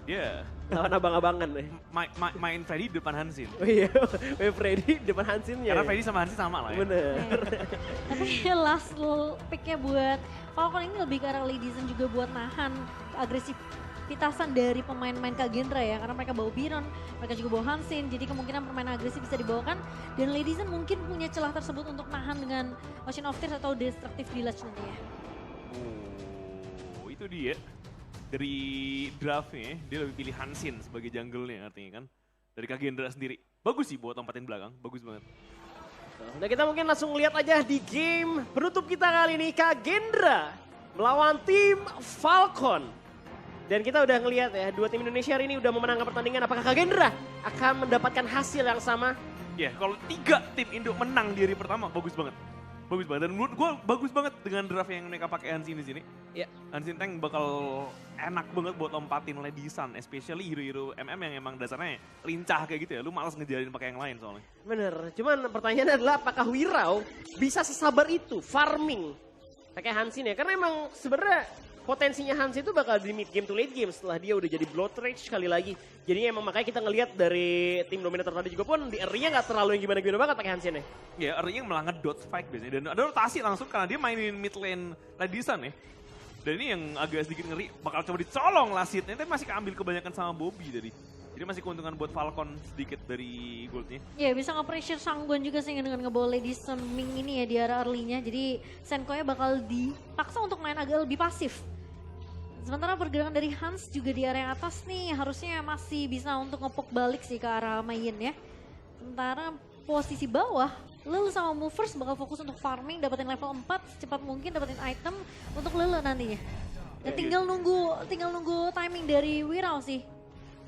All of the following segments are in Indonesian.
Dia Lawan abang-abangan nih. main Freddy di depan Hansin. Oh iya, Freddy depan Hansinnya. Karena Freddy sama Hansin sama lah ya. Bener. Tapi last picknya buat Falcon ini lebih ke arah Ladies juga buat nahan agresivitasan dari pemain-pemain Kagendra ya. Karena mereka bawa Biron, mereka juga bawa Hansin. Jadi kemungkinan permainan agresif bisa dibawakan. Dan Ladies mungkin punya celah tersebut untuk nahan dengan Ocean of Tears atau Destructive Village nantinya. Oh, itu dia. Dari draftnya, dia lebih pilih Hansin sebagai jungle-nya artinya kan. Dari Kagendra sendiri. Bagus sih buat tempatin belakang, bagus banget. Nah kita mungkin langsung lihat aja di game penutup kita kali ini. Kagendra melawan tim Falcon. Dan kita udah ngelihat ya, dua tim Indonesia hari ini udah memenangkan pertandingan. Apakah Kagendra akan mendapatkan hasil yang sama? Ya, kalau 3 tim Indo menang di hari pertama, bagus banget. Bagus banget, dan menurut gue bagus banget dengan draft yang mereka pakai Hansin di sini. Ya. Hansin Tank bakal enak banget buat lompatin Ledisan, especially hero-hero MM yang emang dasarnya lincah kayak gitu ya. Lu malas ngejarin pakai yang lain soalnya. Bener, cuman pertanyaannya adalah apakah Wirau bisa sesabar itu farming pakai Hansin ya? Karena emang sebenarnya potensinya Hansin itu bakal di mid game to late game setelah dia udah jadi Blood Rage sekali lagi. Jadinya emang makanya kita ngelihat dari tim dominator tadi juga pun di early-nya nggak terlalu yang gimana-gimana banget pakai Hansin ya. Ya, early-nya malah ngedot spike biasanya. Dan ada rotasi langsung karena dia mainin mid lane Ledisan ya. Dan ini yang agak sedikit ngeri, bakal coba dicolong Lasitnya, tapi masih keambil kebanyakan sama Bobby tadi. Jadi masih keuntungan buat Falcon sedikit dari goldnya. Ya bisa nge-pressure Sangguan juga sih dengan ngebawa Lady Ming ini ya di arah early-nya. Jadi Senko-nya bakal dipaksa untuk main agak lebih pasif. Sementara pergerakan dari Hans juga di area atas nih harusnya masih bisa untuk ngepok balik sih ke arah Mayin ya. Sementara posisi bawah, Lele sama Movers bakal fokus untuk farming, dapetin level 4 secepat mungkin, dapetin item untuk Lele nantinya. Dan tinggal nunggu timing dari Wirau sih.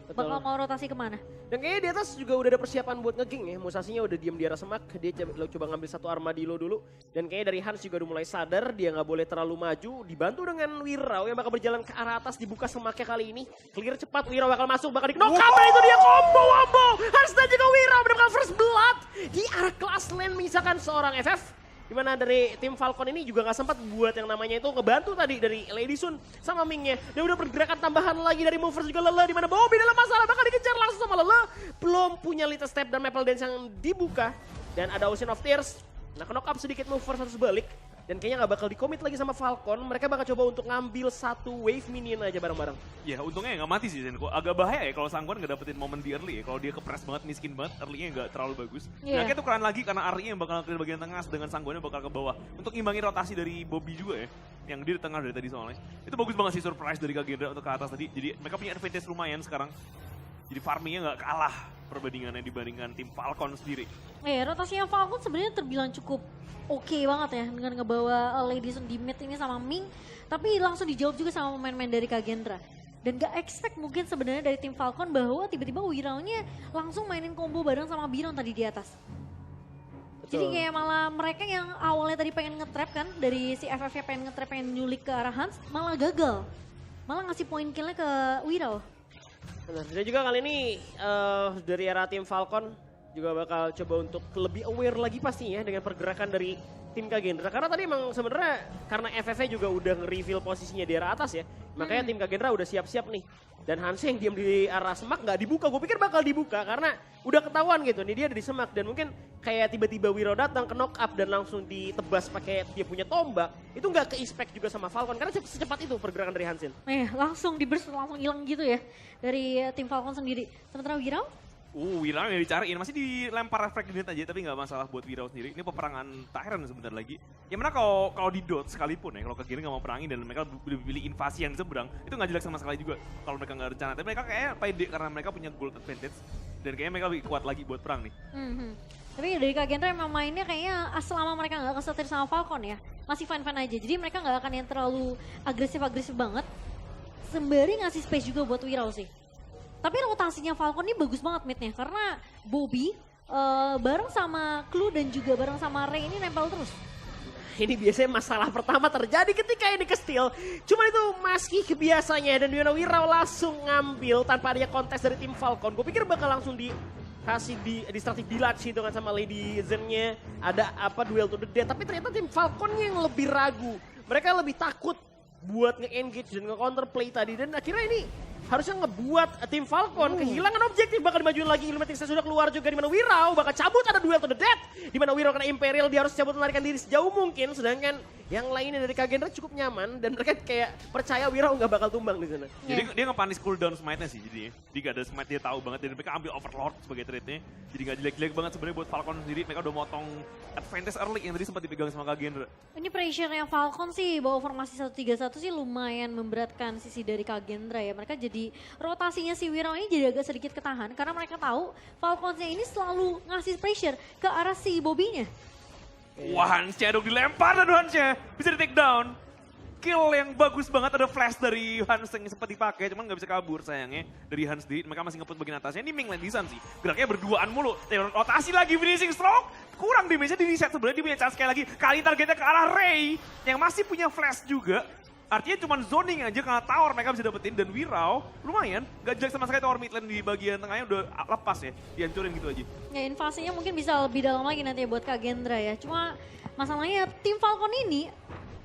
Betul. Bakal mau rotasi kemana? Dan kayaknya di atas juga udah ada persiapan buat ngeging ya. Musasinya udah diem di arah semak, dia coba ngambil satu armadillo dulu. Dan kayaknya dari Hans juga udah mulai sadar dia nggak boleh terlalu maju. Dibantu dengan Wirau yang bakal berjalan ke arah atas dibuka semaknya kali ini. Clear cepat, Wirau bakal masuk, bakal di knock out. Itu dia combo wombo. Hans dan juga Wirau mendapatkan first blood di arah kelas lane menyisakan seorang FF. Dimana dari tim Falcon ini juga nggak sempat buat yang namanya itu ngebantu tadi dari Lady Sun sama Mingnya. Dan udah pergerakan tambahan lagi dari Movers juga Lele, dimana Bobby dalam masalah bakal dikejar langsung sama Lele. Belum punya Little Step dan Maple Dance yang dibuka. Dan ada Ocean of Tears. Nah knock up sedikit Movers harus balik. Dan kayaknya nggak bakal di-commit lagi sama Falcon. Mereka bakal coba untuk ngambil satu wave minion aja bareng-bareng. Ya untungnya nggak mati sih Zenko. Agak bahaya ya kalau Sangguan nggak dapetin momen di early ya. Kalau dia kepres banget, miskin banget, early-nya nggak terlalu bagus. Iya. Nah kayak tukeran lagi karena Ari yang bakal ke bagian tengah dengan Sangguannya bakal ke bawah. Untuk ngimbangi rotasi dari Bobby juga ya. Yang dia di tengah dari tadi soalnya. Itu bagus banget sih surprise dari Kagendra untuk ke atas tadi. Jadi mereka punya advantage lumayan sekarang. Jadi farmingnya nggak kalah perbandingannya dibandingkan tim Falcon sendiri. Rotasinya Falcon sebenarnya terbilang cukup oke banget ya dengan ngebawa Lady Sun di mid ini sama Ming. Tapi langsung dijawab juga sama pemain-pemain dari Kagendra. Dan gak expect mungkin sebenarnya dari tim Falcon bahwa tiba-tiba Wirau-nya langsung mainin combo bareng sama Biron tadi di atas. Jadi kayak malah mereka yang awalnya tadi pengen nge-trap kan, dari si FF-nya pengen nge-trap, pengen nyulik ke arah Hans, malah gagal. Malah ngasih poin kill-nya ke Wirau. Benar. Dan juga kali ini dari era tim Falcon juga bakal coba untuk lebih aware lagi pastinya dengan pergerakan dari tim Kagendra. Karena tadi emang sebenarnya karena FF juga udah nge-reveal posisinya di arah atas ya. Makanya tim Kagendra udah siap-siap nih. Dan Hansi yang diam di arah semak nggak dibuka. Gue pikir bakal dibuka karena udah ketahuan gitu. Nih dia ada di semak dan mungkin kayak tiba-tiba Wirau datang ke knock up dan langsung ditebas pakai dia punya tombak. Itu nggak ke-expect juga sama Falcon karena secepat itu pergerakan dari Hansin. Langsung di-burst, langsung hilang gitu ya dari tim Falcon sendiri. Sementara Wirau? Wirau yang dicariin, masih dilempar reflect grenade aja tapi nggak masalah buat Wirau sendiri. Ini peperangan Tyrant sebentar lagi. Ya mana kalau di dot sekalipun ya, kalau ke kiri nggak mau perangin dan mereka pilih invasi yang seberang, itu nggak jelek sama sekali juga kalau mereka nggak rencana. Tapi mereka kayaknya pede karena mereka punya gold advantage dan kayaknya mereka lebih kuat lagi buat perang nih. Tapi dari Kagendra emang mainnya kayaknya selama mereka nggak kesetir sama Falcon ya, masih fine-fine aja. Jadi mereka nggak akan yang terlalu agresif-agresif banget. Sembari ngasih space juga buat Wirau sih. Tapi rotasinya Falcon ini bagus banget midnya karena Bobby bareng sama Clue dan juga bareng sama Ray ini nempel terus. Ini biasanya masalah pertama terjadi ketika ini ke-steal. Cuman itu masih kebiasaannya dan Wirau langsung ngambil tanpa adanya kontes dari tim Falcon. Gue pikir bakal langsung dikasih di Destructive Village gitu kan sama Lady Zen-nya. Ada duel to the death. Tapi ternyata tim Falcon yang lebih ragu. Mereka lebih takut buat nge-engage dan nge-counterplay tadi. Dan akhirnya ini harusnya ngebuat tim Falcon kehilangan objektif, bakal dimajuin lagi. Illuminating sudah keluar juga, di mana Wirau bakal cabut, ada duel to the death, di mana Wirau kena Imperial, dia harus cabut melarikan diri sejauh mungkin, sedangkan yang lainnya dari Kagendra cukup nyaman dan mereka kayak percaya Wirau nggak bakal tumbang di sana. Jadi dia nge-punish cooldown smite-nya sih jadinya. Dia gak ada smite, dia tahu banget dan mereka ambil Overlord sebagai trade-nya. Jadi gak jelek-jelek banget sebenarnya buat Falcon sendiri. Mereka udah motong advantage early yang tadi sempat dipegang sama Kagendra. Ini pressure yang Falcon sih bawa formasi 1-3-1 sih lumayan memberatkan sisi dari Kagendra ya. Mereka jadi rotasinya si Wirau ini jadi agak sedikit ketahan karena mereka tahu Falconsnya ini selalu ngasih pressure ke arah si Bobby-nya. Wah, Hans-nya dong dilempar dan Hans-nya bisa di take down. Kill yang bagus banget, ada flash dari Hans yang sempat dipakai, cuman nggak bisa kabur sayangnya dari Hans sendiri. Mereka masih ngeput bagian atasnya, ini Ming Landisan sih. Geraknya berduaan mulu, rotasi lagi, finishing stroke. Kurang damage-nya di reset sebenarnya, dia punya chance sekali lagi. Kali targetnya ke arah Ray, yang masih punya flash juga. Artinya cuma zoning aja karena tower mereka bisa dapetin, dan Wirau lumayan gak jelek sama sekali. Tower mid lane di bagian tengahnya udah lepas ya, dihancurin gitu aja. Ya invasinya mungkin bisa lebih dalam lagi nanti buat Kagendra ya. Cuma masalahnya tim Falcon ini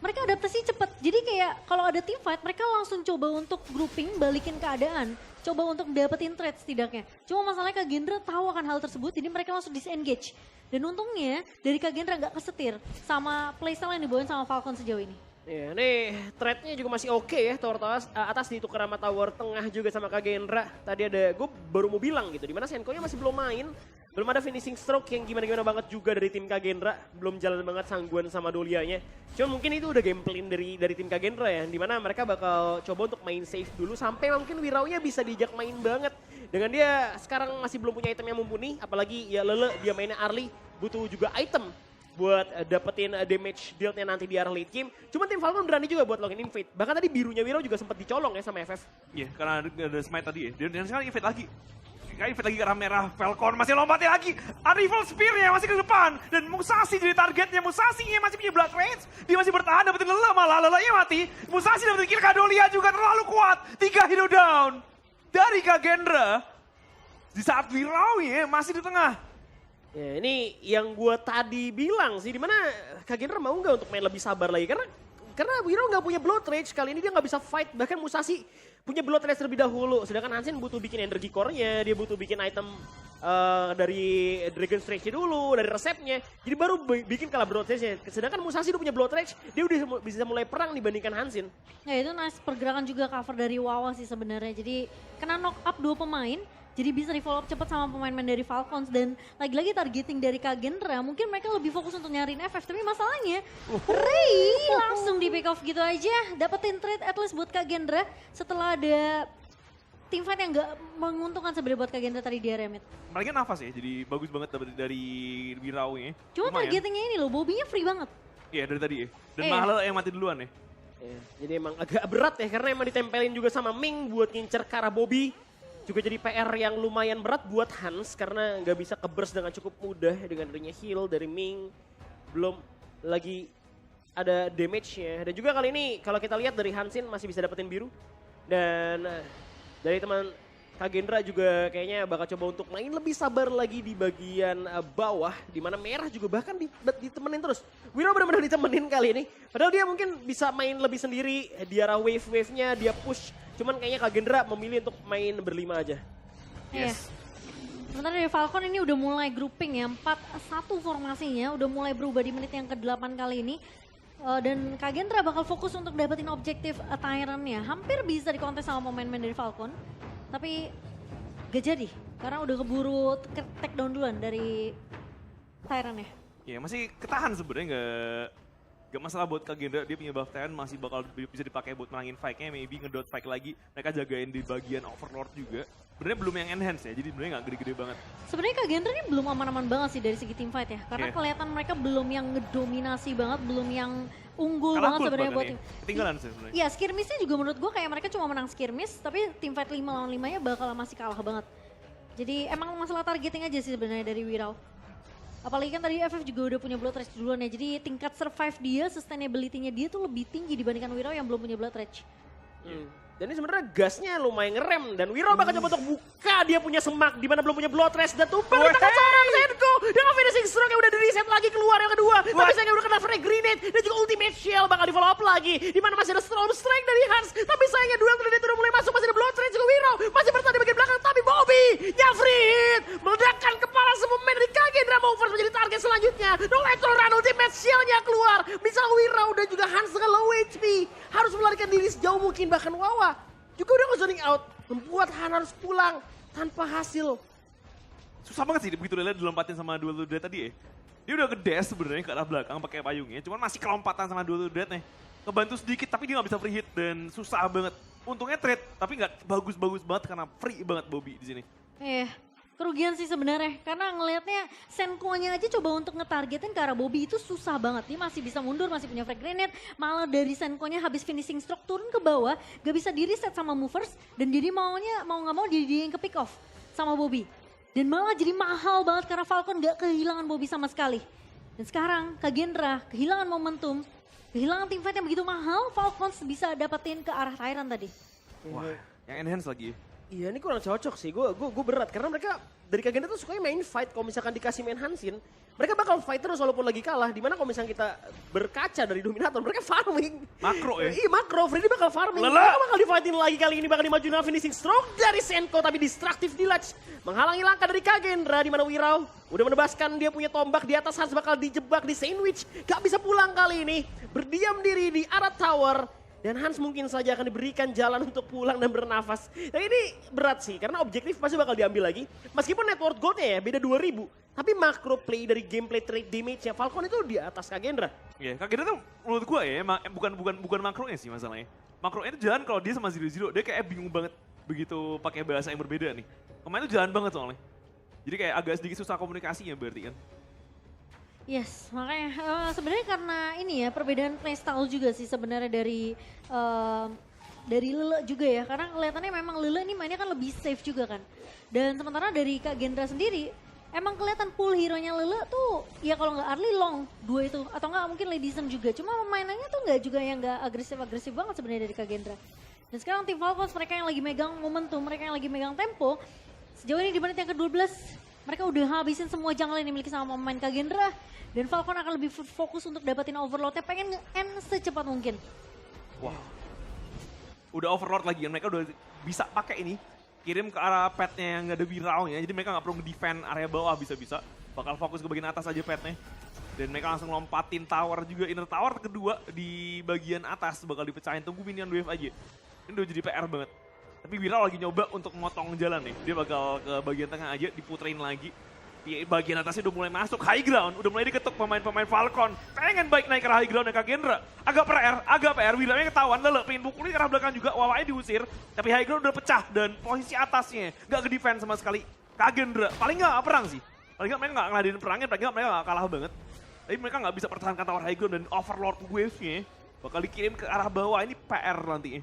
mereka adaptasi cepet. Jadi kayak kalau ada team fight mereka langsung coba untuk grouping, balikin keadaan. Coba untuk dapetin trade setidaknya. Cuma masalahnya Kagendra tahu akan hal tersebut, jadi mereka langsung disengage. Dan untungnya dari Kagendra gak kesetir sama playstyle yang dibawain sama Falcon sejauh ini. Ya, nih trade-nya juga masih oke ya, tower atas ditukar sama tower tengah juga sama Kagendra. Tadi ada, gue baru mau bilang gitu, dimana Senko-nya masih belum main. Belum ada finishing stroke yang gimana-gimana banget juga dari tim Kagendra. Belum jalan banget Sangguan sama Dolianya. Cuma mungkin itu udah game plan dari tim Kagendra ya, dimana mereka bakal coba untuk main safe dulu sampai mungkin Wirau-nya bisa diajak main banget. Dengan dia sekarang masih belum punya item yang mumpuni, apalagi ya Lele dia mainnya early, butuh juga item buat dapetin damage deal-nya nanti di arah late game. Cuma tim Falcon berani juga buat login invade. Bahkan tadi birunya Wirau juga sempat dicolong ya sama FF. Iya, karena ada smite tadi ya. Dan sekarang invade lagi. Kayak invade lagi ke arah merah. Falcon masih lompatnya lagi. Ada Evil Spear-nya masih ke depan. Dan Musashi jadi targetnya. Musashi-nya masih punya Blood Rage. Dia masih bertahan dapetin Lele, malah Lele-nya mati. Musashi dapetin kill, Kadolia juga terlalu kuat. 3 hero down dari Kagendra. Di saat Wirau ya masih di tengah. Ya, ini yang gue tadi bilang sih, dimana Kagendra mau nggak untuk main lebih sabar lagi, karena Wirau nggak punya blood rage kali ini, dia nggak bisa fight. Bahkan Musashi punya blood rage terlebih dahulu, sedangkan Hansen butuh bikin energy core-nya, dia butuh bikin item dari Dragon Rage dulu, dari resepnya, jadi baru bikin kalah blood rage-nya. Sedangkan Musashi udah punya blood rage, dia udah bisa mulai perang dibandingkan Hansen. Ya itu nice pergerakan juga cover dari Wawa sih sebenarnya. Jadi kena knock up 2 pemain. Jadi bisa di-follow up cepat sama pemain-pemain dari Falcons. Dan lagi-lagi targeting dari Kagendra, mungkin mereka lebih fokus untuk nyariin FF. Tapi masalahnya, Ray langsung di pick off gitu aja. Dapetin trade at least buat Kagendra setelah ada teamfight yang gak menguntungkan sebenarnya buat Kagendra tadi di area mid. Mereka nafas ya, jadi bagus banget dari Wirau-nya. Cuma targetingnya ini loh, Bobby-nya free banget. Iya dari tadi ya. Dan malah yang mati duluan ya. Ya, jadi emang agak berat ya, karena emang ditempelin juga sama Ming buat ngincer ke arah Bobby. Juga jadi PR yang lumayan berat buat Hans karena nggak bisa ke-burst dengan cukup mudah dengan adanya heal dari Ming. Belum lagi ada damage-nya. Dan juga kali ini kalau kita lihat dari Hansin masih bisa dapetin biru. Dan dari teman Kagendra juga kayaknya bakal coba untuk main lebih sabar lagi di bagian bawah. Dimana merah juga bahkan ditemenin terus. Wirau benar-benar ditemenin kali ini. Padahal dia mungkin bisa main lebih sendiri di arah wave-wave-nya, dia push. Cuman kayaknya Kagendra memilih untuk main berlima aja. Yes. Sementara dari Falcon ini udah mulai grouping ya, 4-1 formasinya, udah mulai berubah di menit yang ke-8 kali ini. Dan Kagendra bakal fokus untuk dapetin objektif Tyrant-nya. Hampir bisa dikontes sama pemain-pemain dari Falcon. Tapi gak jadi, karena udah keburu take down duluan dari Tyrant-nya. Ya masih ketahan sebenarnya, gak masalah buat Kagendra, dia punya buff Tyrant masih bakal bisa dipakai buat menangin fight-nya, maybe ngedot fight lagi. Mereka jagain di bagian Overlord juga. Sebenarnya belum yang enhance ya, jadi sebenarnya gak gede-gede banget. Sebenarnya Kagendra ini belum aman-aman banget sih dari segi team fight ya, karena kelihatan mereka belum yang ngedominasi banget, belum yang unggul banget sebenarnya buat tim. Ketinggalan sih sebenarnya. Iya, skirmish-nya juga menurut gue kayak mereka cuma menang skirmish, tapi team fight 5 lawan 5-nya bakal masih kalah banget. Jadi emang masalah targeting aja sih sebenarnya dari Wirau. Apalagi kan tadi FF juga udah punya blood rage duluan ya, jadi tingkat survive dia, sustainability-nya dia tuh lebih tinggi dibandingkan Wirau yang belum punya blood rage. Dan ini sebenarnya gasnya lumayan ngerem dan Wiro bakal coba untuk buka dia punya semak di mana belum punya blood rest dan tumpang di tangan seorang Senko dengan finishing stroke yang udah di reset lagi keluar yang kedua. Tapi sayangnya udah kena frag grenade dan juga ultimate shell bakal di follow up lagi di mana masih ada storm strike dari Hans. Tapi sayangnya duel grenade udah mulai masuk, masih ada blood rest juga Wiro masih bertahan di bagian belakang tapi Bobby nyafri hit meledakkan kepala semua main dari Kagendra mau first menjadi target selanjutnya. No lateral run ultimate shell-nya keluar. Bisa Wiro dan juga Hans dengan low HP harus melarikan diri sejauh mungkin bahkan Wawa juga udah nge-zoning out, membuat Han harus pulang tanpa hasil. Susah banget sih begitu Lele dilompatin sama Duel to Dread tadi ya. Dia udah ke-dash sebenarnya ke arah belakang pakai payungnya, cuman masih kelompatan sama Duel to Dread nih. Kebantu sedikit tapi dia nggak bisa free hit dan susah banget. Untungnya trade, tapi nggak bagus-bagus banget karena free banget Bobby di sini. Kerugian sih sebenarnya karena ngelihatnya Senko-nya aja coba untuk ngetargetin ke arah Bobby itu susah banget. Dia masih bisa mundur, masih punya frag grenade, malah dari Senko-nya habis finishing stroke turun ke bawah, gak bisa di reset sama movers dan jadi mau nggak mau dia yang ke pick off sama Bobby. Dan malah jadi mahal banget karena Falcon gak kehilangan Bobby sama sekali. Dan sekarang Kagendra kehilangan momentum, kehilangan team fight yang begitu mahal, Falcons bisa dapetin ke arah Tyrant tadi. Wah, yang enhance lagi. Iya ini kurang cocok sih, gue berat karena mereka dari Kagendra tuh sukanya main fight. Kalau misalkan dikasih main Hansin, mereka bakal fight terus walaupun lagi kalah. Dimana kalau misalkan kita berkaca dari Dominator, mereka farming. Makro ya? Iya makro, Freddy bakal farming. Mereka bakal di-fightin lagi kali ini, bakal dimaju dengan finishing stroke dari Senko. Tapi destructive Deluge menghalangi langkah dari Kagendra. Dimana Wirau udah menebaskan dia punya tombak di atas, harus bakal dijebak di sandwich. Gak bisa pulang kali ini, berdiam diri di arah tower. Dan Hans mungkin saja akan diberikan jalan untuk pulang dan bernafas. Nah ini berat sih, karena objektif pasti bakal diambil lagi. Meskipun net worth gold-nya ya beda 2000. Tapi makro play dari gameplay trade damage-nya Falcon itu di atas Kagendra. Iya, Kagendra tuh menurut gue ya, bukan makronya sih masalahnya. Makronya itu jalan kalau dia sama 0-0, dia kayak bingung banget begitu pakai bahasa yang berbeda nih. Kemarin tuh jalan banget soalnya. Jadi kayak agak sedikit susah komunikasinya berarti kan. Yes, makanya sebenarnya karena ini ya perbedaan playstyle juga sih sebenarnya dari Lele juga ya. Karena kelihatannya memang Lele ini mainnya kan lebih safe juga kan. Dan sementara dari Kagendra sendiri emang kelihatan pool hero-nya Lele tuh ya kalau nggak early long dua itu atau nggak mungkin Ladison juga. Cuma pemainannya tuh nggak juga yang nggak agresif banget sebenarnya dari Kagendra. Dan sekarang tim Falcons mereka yang lagi megang momentum, mereka yang lagi megang tempo. Sejauh ini di menit yang ke-12 mereka udah habisin semua jungle yang dimiliki sama pemain Kagendra. Dan Falcon akan lebih fokus untuk dapetin overload-nya, pengen nge-end secepat mungkin. Wah, udah overload lagi, mereka udah bisa pakai ini. Kirim ke arah petnya yang gak ada Wirau-nya, jadi mereka gak perlu defend area bawah bisa-bisa. Bakal fokus ke bagian atas aja petnya. Dan mereka langsung lompatin tower juga, inner tower kedua di bagian atas bakal dipecahin, tunggu minion wave aja. Ini udah jadi PR banget. Tapi Wirau lagi nyoba untuk motong jalan nih, dia bakal ke bagian tengah aja, diputerin lagi. Di bagian atasnya udah mulai masuk high ground, udah mulai diketuk pemain-pemain Falcon. Pengen baik naik ke high ground yang Kagendra. Agak PR, Wirau-nya ketahuan, Lele pengen pukulin ke arah belakang juga, Wawanya diusir. Tapi high ground udah pecah dan posisi atasnya gak ke-defense sama sekali. Kagendra, paling gak perang sih. Paling gak mereka gak ngeladenin perangnya, paling gak mereka gak kalah banget. Tapi mereka gak bisa pertahankan tower high ground dan overlord wave-nya bakal dikirim ke arah bawah, ini PR nantinya.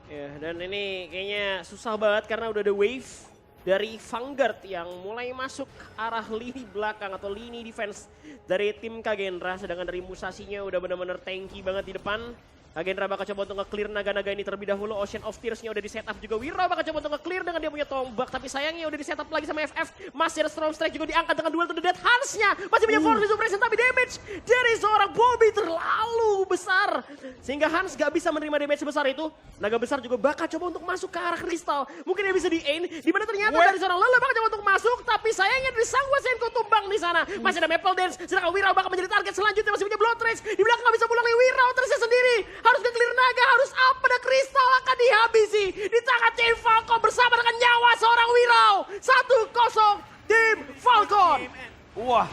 Ya, dan ini kayaknya susah banget karena udah ada wave dari Vanguard yang mulai masuk arah lini belakang atau lini defense dari tim Kagendra. Sedangkan dari Musashi-nya udah benar-benar tanky banget di depan. Kagendra bakal coba untuk nge-clear naga-naga ini terlebih dahulu. Ocean of Tears-nya udah di-setup juga. Wirau bakal coba untuk nge-clear dengan dia punya tombak. Tapi sayangnya udah di-setup lagi sama FF. Masih ada Storm Strike juga diangkat dengan Duel to the Death. Hans-nya masih punya Force Suppression tapi damage dari seorang Bobby terlalu besar. Sehingga Hans gak bisa menerima damage sebesar itu. Naga besar juga bakal coba untuk masuk ke arah kristal. Mungkin dia bisa di-ain. Dimana ternyata dari seorang Lele bakal coba untuk masuk. Tapi sayangnya dari Sangwa Senko tumbang di sana. Masih ada Maple Dance. Sedangkan Wirau bakal menjadi target selanjutnya. Masih punya Blood Rage. Di belakang gak bisa pulang nih Wirau terusnya sendiri. Harus nge-clear naga, harus apa, dan kristal akan dihabisi di tangan tim Falcon bersama dengan nyawa seorang Wirau. 1-0 tim Falcon. Wah,